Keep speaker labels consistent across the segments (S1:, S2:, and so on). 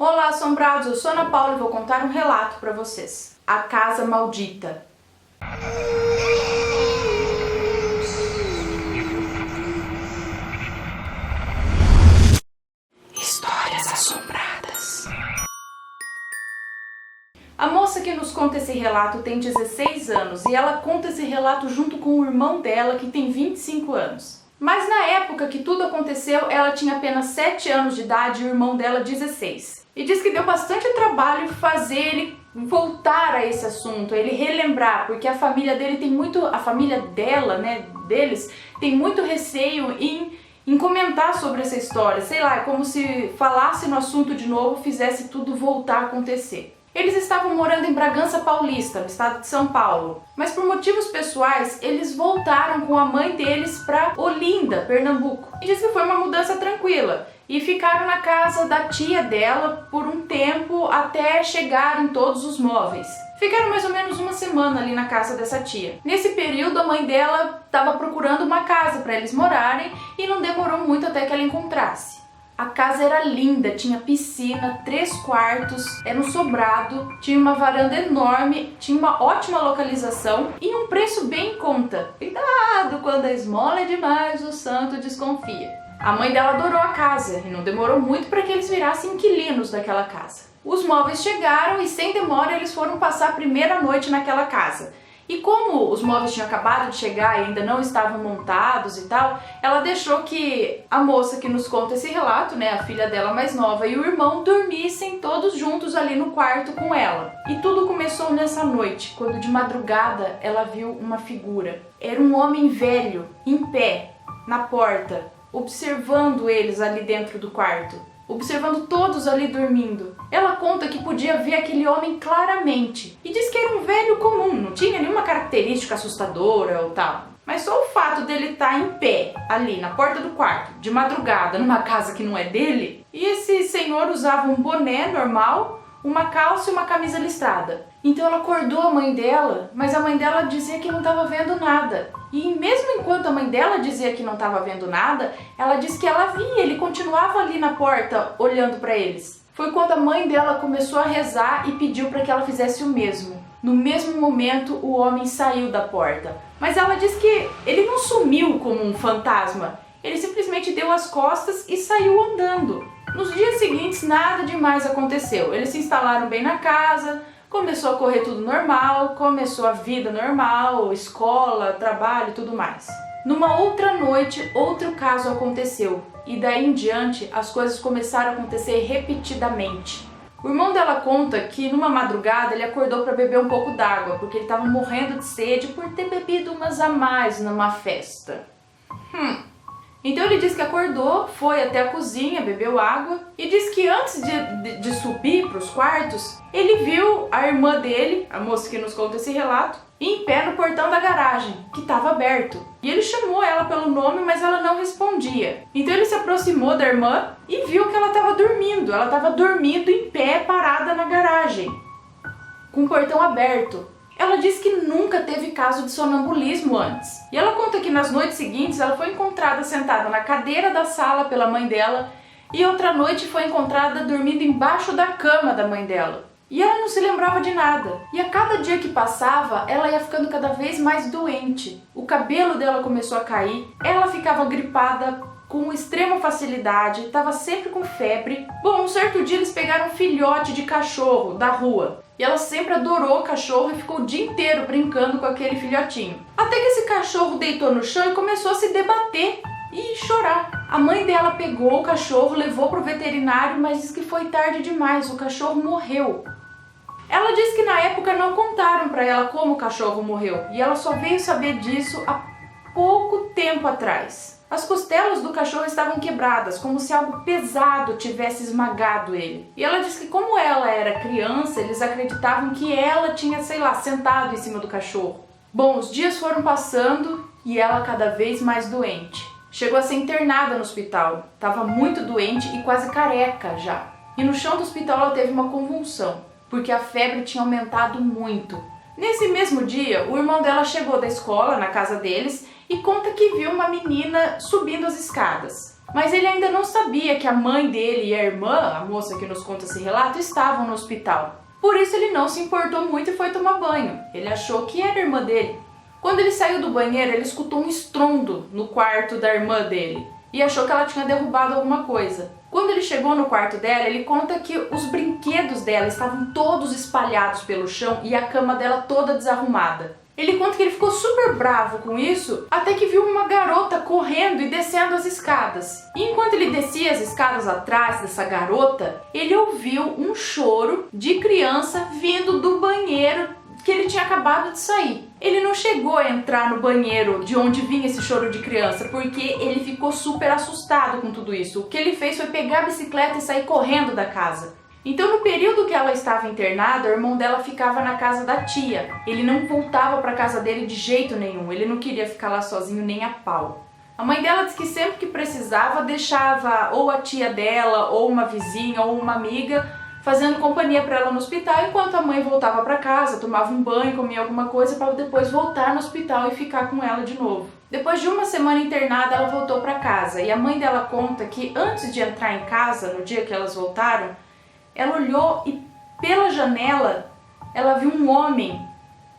S1: Olá, assombrados! Eu sou Ana Paula e vou contar um relato para vocês. A Casa Maldita. Histórias assombradas. A moça que nos conta esse relato tem 16 anos e ela conta esse relato junto com o irmão dela, que tem 25 anos. Mas na época que tudo aconteceu, ela tinha apenas 7 anos de idade e o irmão dela 16. E diz que deu bastante trabalho fazer ele voltar a esse assunto, ele relembrar, porque a família dele tem muito, a família dela, deles, tem muito receio em comentar sobre essa história. Sei lá, é como se falasse no assunto de novo, fizesse tudo voltar a acontecer. Eles estavam morando em Bragança Paulista, no estado de São Paulo, mas por motivos pessoais eles voltaram com a mãe deles para Olinda, Pernambuco. E diz que foi uma mudança tranquila e ficaram na casa da tia dela por um tempo até chegarem todos os móveis. Ficaram mais ou menos uma semana ali na casa dessa tia. Nesse período a mãe dela estava procurando uma casa para eles morarem e não demorou muito até que ela encontrasse. A casa era linda, tinha piscina, 3 quartos, era um sobrado, tinha uma varanda enorme, tinha uma ótima localização e um preço bem em conta. Cuidado, quando a esmola é demais, o santo desconfia. A mãe dela adorou a casa e não demorou muito para que eles virassem inquilinos daquela casa. Os móveis chegaram e sem demora eles foram passar a primeira noite naquela casa. E como os móveis tinham acabado de chegar e ainda não estavam montados e tal, ela deixou que a moça que nos conta esse relato, a filha dela mais nova e o irmão dormissem todos juntos ali no quarto com ela. E tudo começou nessa noite, quando de madrugada ela viu uma figura. Era um homem velho, em pé, na porta, observando eles ali dentro do quarto, observando todos ali dormindo. Ela conta que podia ver aquele homem claramente e diz que era um velho comum, não tinha nenhuma característica assustadora ou tal. Mas só o fato dele estar em pé ali na porta do quarto, de madrugada, numa casa que não é dele, e esse senhor usava um boné normal, uma calça e uma camisa listrada. Então ela acordou a mãe dela, mas a mãe dela dizia que não estava vendo nada. E mesmo enquanto a mãe dela dizia que não estava vendo nada, ela disse que ela via, ele continuava ali na porta olhando para eles. Foi quando a mãe dela começou a rezar e pediu para que ela fizesse o mesmo. No mesmo momento, o homem saiu da porta. Mas ela disse que ele não sumiu como um fantasma. Ele simplesmente deu as costas e saiu andando. Nos dias seguintes, nada demais aconteceu. Eles se instalaram bem na casa, começou a correr tudo normal, começou a vida normal, escola, trabalho e tudo mais. Numa outra noite, outro caso aconteceu. E daí em diante, as coisas começaram a acontecer repetidamente. O irmão dela conta que numa madrugada ele acordou para beber um pouco d'água, porque ele estava morrendo de sede por ter bebido umas a mais numa festa. Então ele disse que acordou, foi até a cozinha, bebeu água e disse que antes de subir para os quartos, ele viu a irmã dele, a moça que nos conta esse relato, em pé no portão da garagem, que estava aberto. E ele chamou ela pelo nome, mas ela não respondia. Então ele se aproximou da irmã e viu que ela estava dormindo. Ela estava dormindo em pé, parada na garagem, com o portão aberto. Ela diz que nunca teve caso de sonambulismo antes. E ela conta que nas noites seguintes ela foi encontrada sentada na cadeira da sala pela mãe dela e outra noite foi encontrada dormindo embaixo da cama da mãe dela. E ela não se lembrava de nada. E a cada dia que passava, ela ia ficando cada vez mais doente. O cabelo dela começou a cair, ela ficava gripada com extrema facilidade, estava sempre com febre. Bom, um certo dia eles pegaram um filhote de cachorro da rua. E ela sempre adorou o cachorro e ficou o dia inteiro brincando com aquele filhotinho. Até que esse cachorro deitou no chão e começou a se debater e chorar. A mãe dela pegou o cachorro, levou para o veterinário, mas disse que foi tarde demais, o cachorro morreu. Ela disse que na época não contaram para ela como o cachorro morreu e ela só veio saber disso há pouco tempo atrás. As costelas do cachorro estavam quebradas, como se algo pesado tivesse esmagado ele. E ela disse que como ela era criança, eles acreditavam que ela tinha, sentado em cima do cachorro. Bom, os dias foram passando e ela cada vez mais doente. Chegou a ser internada no hospital, estava muito doente e quase careca já. E no chão do hospital ela teve uma convulsão, porque a febre tinha aumentado muito. Nesse mesmo dia, o irmão dela chegou da escola, na casa deles, e conta que viu uma menina subindo as escadas. Mas ele ainda não sabia que a mãe dele e a irmã, a moça que nos conta esse relato, estavam no hospital. Por isso ele não se importou muito e foi tomar banho. Ele achou que era a irmã dele. Quando ele saiu do banheiro, ele escutou um estrondo no quarto da irmã dele e achou que ela tinha derrubado alguma coisa. Quando ele chegou no quarto dela, ele conta que os brinquedos dela estavam todos espalhados pelo chão e a cama dela toda desarrumada. Ele conta que ele ficou super bravo com isso, até que viu uma garota correndo e descendo as escadas. E enquanto ele descia as escadas atrás dessa garota, ele ouviu um choro de criança vindo do banheiro que ele tinha acabado de sair. Ele não chegou a entrar no banheiro de onde vinha esse choro de criança, porque ele ficou super assustado com tudo isso. O que ele fez foi pegar a bicicleta e sair correndo da casa. Então, no período que ela estava internada, o irmão dela ficava na casa da tia. Ele não voltava para a casa dele de jeito nenhum, ele não queria ficar lá sozinho nem a pau. A mãe dela disse que sempre que precisava, deixava ou a tia dela, ou uma vizinha, ou uma amiga fazendo companhia para ela no hospital, enquanto a mãe voltava para casa, tomava um banho, comia alguma coisa para depois voltar no hospital e ficar com ela de novo. Depois de uma semana internada, ela voltou para casa e a mãe dela conta que antes de entrar em casa, no dia que elas voltaram, ela olhou e pela janela ela viu um homem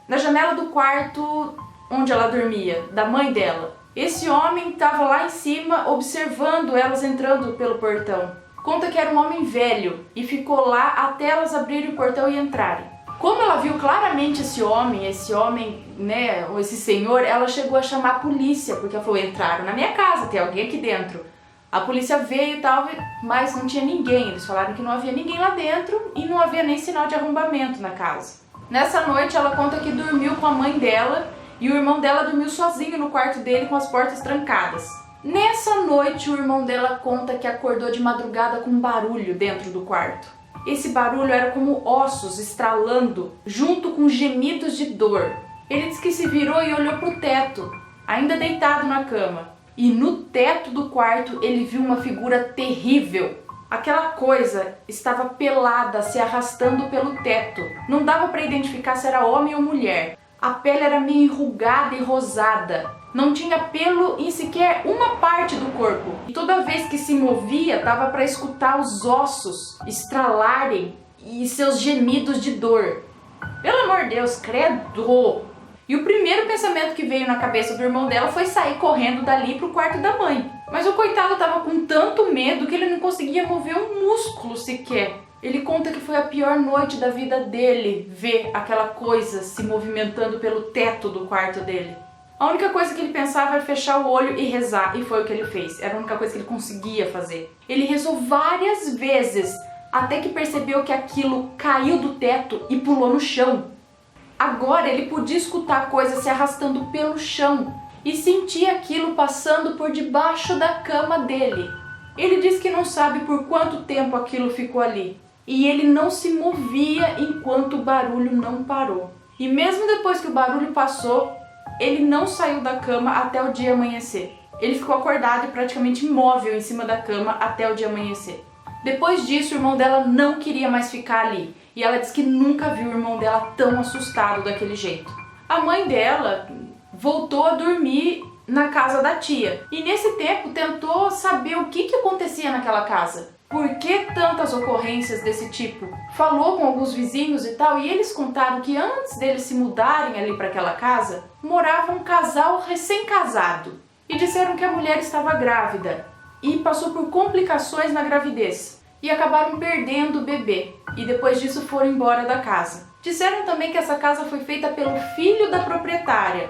S1: na janela do quarto onde ela dormia, da mãe dela. Esse homem estava lá em cima observando elas entrando pelo portão. Conta que era um homem velho e ficou lá até elas abrirem o portão e entrarem. Como ela viu claramente esse homem, né, ou esse senhor, ela chegou a chamar a polícia, porque ela falou, entraram na minha casa, tem alguém aqui dentro. A polícia veio e tal, mas não tinha ninguém. Eles falaram que não havia ninguém lá dentro e não havia nem sinal de arrombamento na casa. Nessa noite ela conta que dormiu com a mãe dela e o irmão dela dormiu sozinho no quarto dele com as portas trancadas. Nessa noite o irmão dela conta que acordou de madrugada com um barulho dentro do quarto. Esse barulho era como ossos estralando junto com gemidos de dor. Ele disse que se virou e olhou para o teto, ainda deitado na cama. E no teto do quarto ele viu uma figura terrível. Aquela coisa estava pelada, se arrastando pelo teto. Não dava para identificar se era homem ou mulher. A pele era meio enrugada e rosada. Não tinha pelo em sequer uma parte do corpo. E toda vez que se movia, dava para escutar os ossos estralarem e seus gemidos de dor. Pelo amor de Deus, credo! E o primeiro pensamento que veio na cabeça do irmão dela foi sair correndo dali pro quarto da mãe. Mas o coitado estava com tanto medo que ele não conseguia mover um músculo sequer. Ele conta que foi a pior noite da vida dele ver aquela coisa se movimentando pelo teto do quarto dele. A única coisa que ele pensava era fechar o olho e rezar, e foi o que ele fez. Era a única coisa que ele conseguia fazer. Ele rezou várias vezes, até que percebeu que aquilo caiu do teto e pulou no chão. Agora ele podia escutar a coisa se arrastando pelo chão e sentir aquilo passando por debaixo da cama dele. Ele diz que não sabe por quanto tempo aquilo ficou ali. E ele não se movia enquanto o barulho não parou. E mesmo depois que o barulho passou, ele não saiu da cama até o dia amanhecer. Ele ficou acordado e praticamente imóvel em cima da cama até o dia amanhecer. Depois disso, o irmão dela não queria mais ficar ali. E ela disse que nunca viu o irmão dela tão assustado daquele jeito. A mãe dela voltou a dormir na casa da tia. E nesse tempo tentou saber o que acontecia naquela casa. Por que tantas ocorrências desse tipo? Falou com alguns vizinhos e tal, e eles contaram que antes deles se mudarem ali para aquela casa, morava um casal recém-casado. E disseram que a mulher estava grávida e passou por complicações na gravidez. E acabaram perdendo o bebê. E depois disso foram embora da casa. Disseram também que essa casa foi feita pelo filho da proprietária,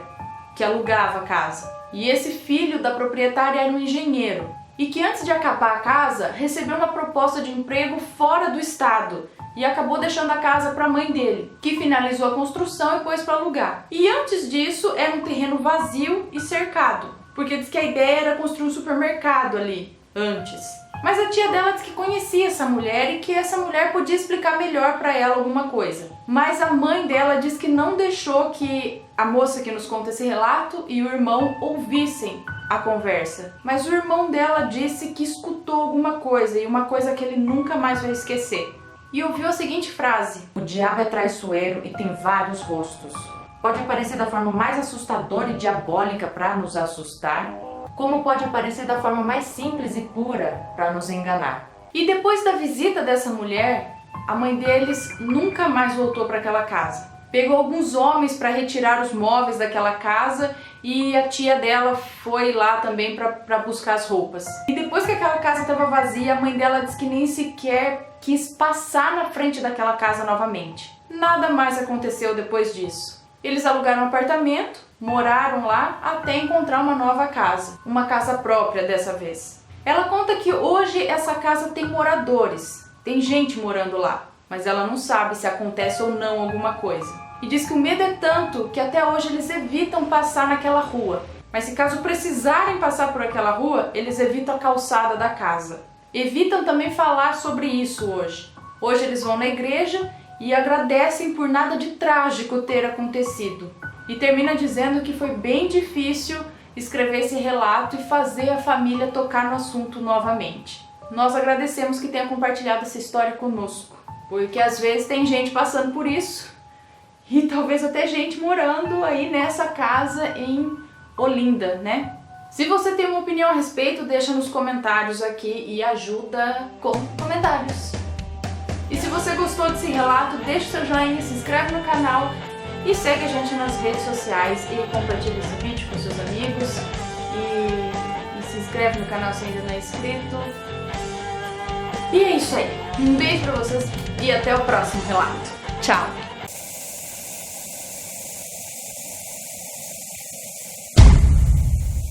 S1: que alugava a casa. E esse filho da proprietária era um engenheiro. E que antes de acabar a casa, recebeu uma proposta de emprego fora do estado e acabou deixando a casa para a mãe dele, que finalizou a construção e pôs para alugar. E antes disso, era um terreno vazio e cercado, porque diz que a ideia era construir um supermercado ali, antes. Mas a tia dela disse que conhecia essa mulher e que essa mulher podia explicar melhor para ela alguma coisa. Mas a mãe dela diz que não deixou que a moça que nos conta esse relato e o irmão ouvissem a conversa. Mas o irmão dela disse que escutou alguma coisa, e uma coisa que ele nunca mais vai esquecer. E ouviu a seguinte frase:
S2: "O diabo é traiçoeiro e tem vários rostos. Pode aparecer da forma mais assustadora e diabólica para nos assustar, como pode aparecer da forma mais simples e pura para nos enganar.
S1: E depois da visita dessa mulher, a mãe deles nunca mais voltou para aquela casa. Pegou alguns homens para retirar os móveis daquela casa e a tia dela foi lá também para buscar as roupas. E depois que aquela casa estava vazia, a mãe dela disse que nem sequer quis passar na frente daquela casa novamente. Nada mais aconteceu depois disso. Eles alugaram um apartamento, moraram lá até encontrar uma nova casa, uma casa própria dessa vez. Ela conta que hoje essa casa tem moradores, tem gente morando lá, mas ela não sabe se acontece ou não alguma coisa. E diz que o medo é tanto que até hoje eles evitam passar naquela rua. Mas se caso precisarem passar por aquela rua, eles evitam a calçada da casa. Evitam também falar sobre isso hoje. Hoje eles vão na igreja e agradecem por nada de trágico ter acontecido. E termina dizendo que foi bem difícil escrever esse relato e fazer a família tocar no assunto novamente. Nós agradecemos que tenha compartilhado essa história conosco, porque às vezes tem gente passando por isso. E talvez até gente morando aí nessa casa em Olinda, né? Se você tem uma opinião a respeito, deixa nos comentários aqui e ajuda com comentários. E se você gostou desse relato, deixa o seu joinha, se inscreve no canal e segue a gente nas redes sociais e compartilha esse vídeo com seus amigos. E se inscreve no canal se ainda não é inscrito. E é isso aí. Um beijo pra vocês e até o próximo relato. Tchau!